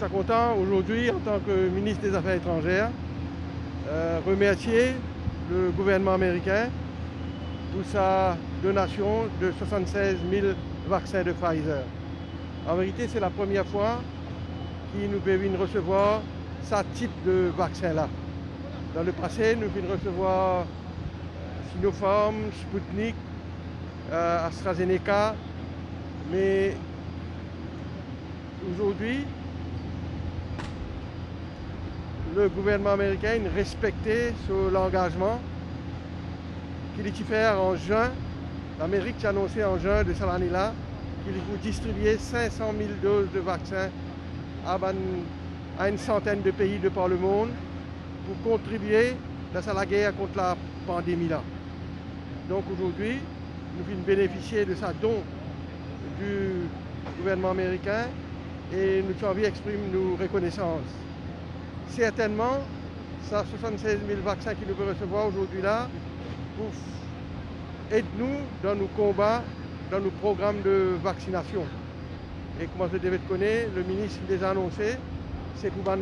suis content aujourd'hui, en tant que ministre des Affaires étrangères, remercier le gouvernement américain pour sa donation de 76 000 vaccins de Pfizer. En vérité, c'est la première fois qu'ils nous permettent de recevoir ce type de vaccin-là. Dans le passé, nous venons recevoir Sinopharm, Sputnik, AstraZeneca, mais aujourd'hui, le gouvernement américain respectait l'engagement qu'il allait faire en juin. L'Amérique a annoncé en juin de cette année-là qu'il vous distribuer 500 000 doses de vaccins à une centaine de pays de par le monde pour contribuer dans la guerre contre la pandémie-là. Donc aujourd'hui, nous venons bénéficier de ce don du gouvernement américain et nous avons envie d'exprimer nos reconnaissances. Certainement, ça 76 000 vaccins qu'il nous peut recevoir aujourd'hui-là pour aider nous dans nos combats, dans nos programmes de vaccination. Et comme vous devez connaître, le ministre déjà annoncé, c'est pour les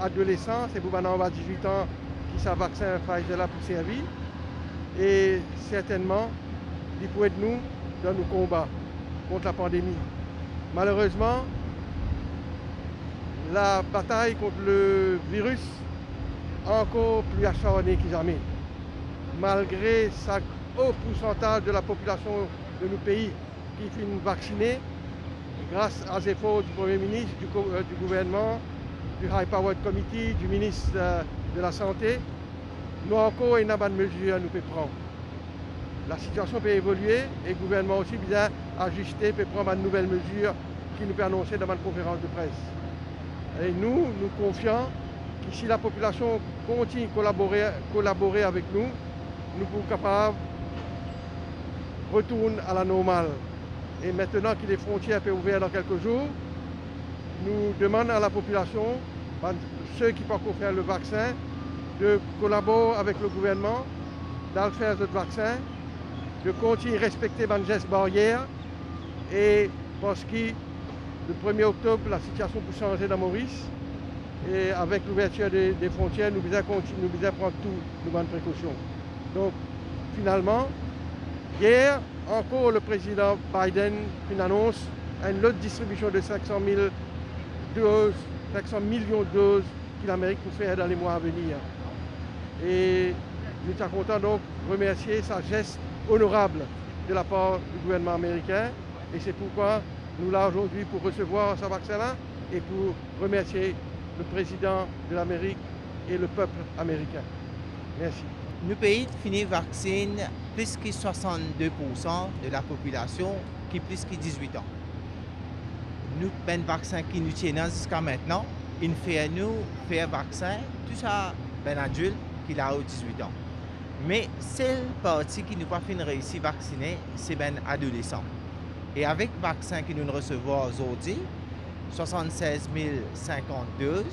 adolescents, c'est pour les en bas de 18 ans qui sont vaccin Pfizer là pour servir. Et certainement, il peut aider nous dans nos combats contre la pandémie. Malheureusement, la bataille contre le virus est encore plus acharnée que jamais. Malgré ce haut pourcentage de la population de nos pays qui est vaccinée, grâce aux efforts du Premier ministre, du gouvernement, du High Powered Committee, du ministre de la Santé, nous avons encore une bonne mesure à nous prendre. La situation peut évoluer et le gouvernement aussi bien ajuster, peut prendre de nouvelles mesures qui nous peut annoncer dans une conférence de presse. Et nous confions que si la population continue de collaborer avec nous, nous sommes capables de retourner à la normale. Et maintenant que les frontières peuvent ouvrir dans quelques jours, nous demandons à la population, ceux qui ne peuvent pas faire le vaccin, de collaborer avec le gouvernement, d'aller faire ce vaccin, de continuer à respecter les gestes barrières. Et parce que le 1er octobre, la situation peut changer dans Maurice. Et avec l'ouverture des frontières, nous devons continuer, nous devons prendre toutes les bonnes précautions. Donc, finalement, hier, encore le président Biden annonce une autre distribution de 500 millions de doses que l'Amérique peut faire dans les mois à venir. Et nous sommes contents donc de remercier ce geste honorable de la part du gouvernement américain. Et c'est pourquoi nous sommes là aujourd'hui pour recevoir ce vaccin-là et pour remercier le président de l'Amérique et le peuple américain. Merci. Nos pays finissent vaccinent plus que 62% de la population qui est plus que 18 ans. Nous, ben vaccin qui nous tiennent jusqu'à maintenant, il fait nous faire vaccin, tout ça, ben adulte qui a 18 ans. Mais celle partie qui nous pas fin réussi à vacciner, c'est ben adolescents. Et avec le vaccin que nous recevons aujourd'hui, 76 052,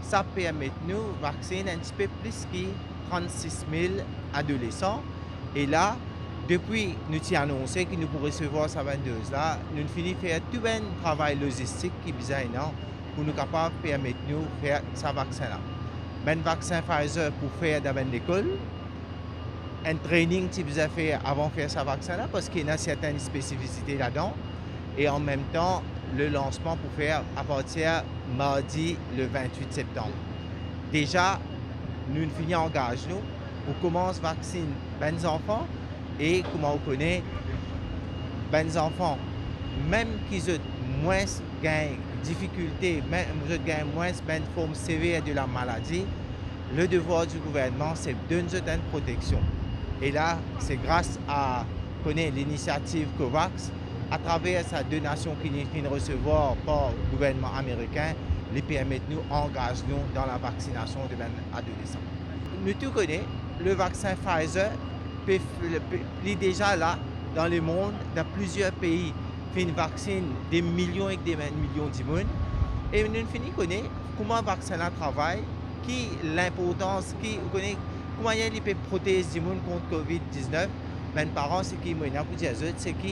ça permet de nous vacciner un petit peu plus que 36 000 adolescents. Et là, depuis que nous avons annoncé que nous pourrons recevoir ces 22 là, nous finissons faire tout un travail logistique qui est besoin pour nous capables de permettre de nous faire ce vaccin-là. Un vaccin Pfizer pour faire dans l'école, un training que vous avez fait avant de faire ce vaccin-là parce qu'il y a certaines spécificités là-dedans. Et en même temps, le lancement pour faire à partir mardi le 28 septembre. Déjà, nous finissons engagés pour commencer à vacciner les enfants et comment on connaît les enfants, même qu'ils ont moins de difficultés, même qu'ils ont moins de formes sévères de la maladie, le devoir du gouvernement, c'est de donner une protection. Et là, c'est grâce à l'initiative COVAX, à travers sa donation qu'il vient de recevoir par le gouvernement américain, les permet de nous engager dans la vaccination de l'adolescent. Nous tous connaissons, le vaccin Pfizer est déjà là dans le monde, dans plusieurs pays, fait une vaccine des millions et des millions de monde. Et nous connaissons comment le vaccin travaille, qui l'importance, comment il peut protéger les gens contre COVID-19. Les parents, ce qui c'est que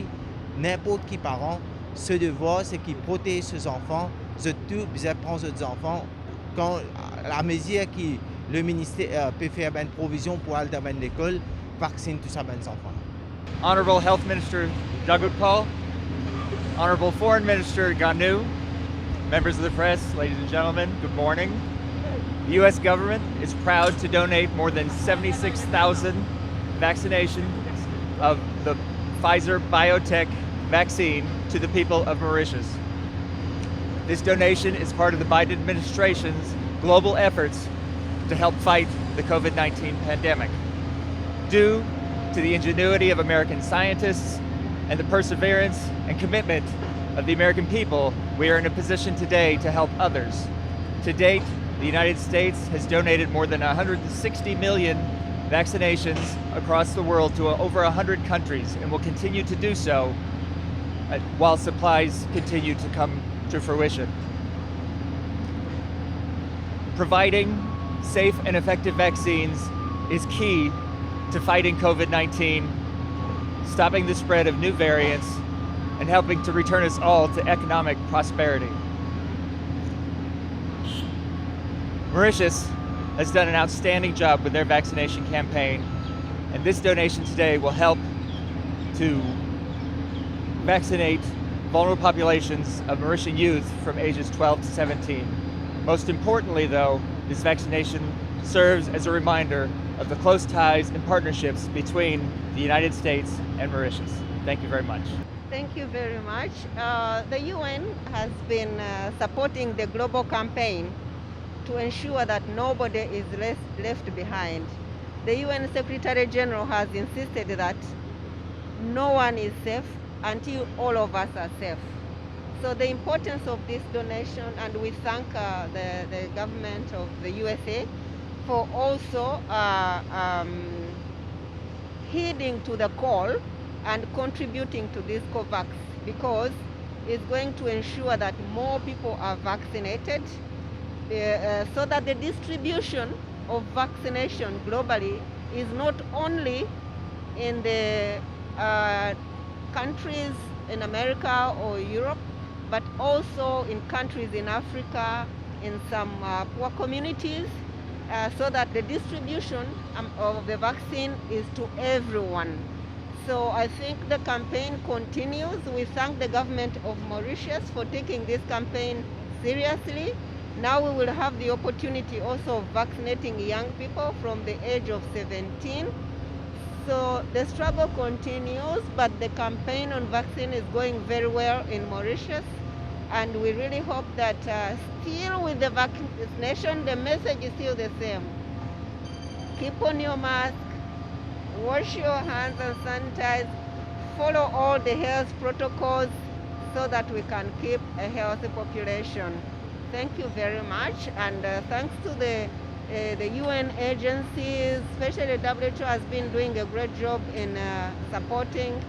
n'importe qui parent, ce devoir, c'est qu'ils protègent ses enfants tout besoin prendre les enfants quand la mesure que le ministère peut faire une provision pour aller dans l'école, vacciner tous ces enfants. Honorable Health Minister Doug Paul, Honorable Foreign Minister Ganu, members of the press, ladies and gentlemen, good morning. The U.S. government is proud to donate more than 76,000 vaccinations of the Pfizer BioNTech vaccine to the people of Mauritius. This donation is part of the Biden administration's global efforts to help fight the COVID-19 pandemic. Due to the ingenuity of American scientists and the perseverance and commitment of the American people, we are in a position today to help others. To date, the United States has donated more than 160 million vaccinations across the world to over 100 countries and will continue to do so while supplies continue to come to fruition. Providing safe and effective vaccines is key to fighting COVID-19, stopping the spread of new variants, and helping to return us all to economic prosperity. Mauritius has done an outstanding job with their vaccination campaign, and this donation today will help to vaccinate vulnerable populations of Mauritian youth from ages 12 to 17. Most importantly, though, this vaccination serves as a reminder of the close ties and partnerships between the United States and Mauritius. Thank you very much. Thank you very much. The UN has been supporting the global campaign to ensure that nobody is left behind. The UN Secretary General has insisted that no one is safe until all of us are safe. So the importance of this donation, and we thank the government of the USA for also heeding to the call and contributing to this COVAX, because it's going to ensure that more people are vaccinated so that the distribution of vaccination globally is not only in the countries in America or Europe, but also in countries in Africa, in some poor communities, so that the distribution of the vaccine is to everyone. So I think the campaign continues. We thank the government of Mauritius for taking this campaign seriously. Now we will have the opportunity also of vaccinating young people from the age of 17. So the struggle continues, but the campaign on vaccine is going very well in Mauritius. And we really hope that still with the vaccination, the message is still the same. Keep on your mask, wash your hands and sanitize, follow all the health protocols so that we can keep a healthy population. Thank you very much, and thanks to the UN agencies, especially WHO has been doing a great job in supporting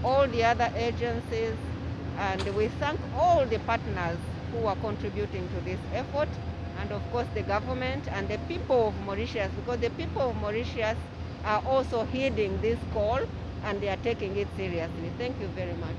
all the other agencies, and we thank all the partners who are contributing to this effort, and of course the government and the people of Mauritius, because the people of Mauritius are also heeding this call and they are taking it seriously. Thank you very much.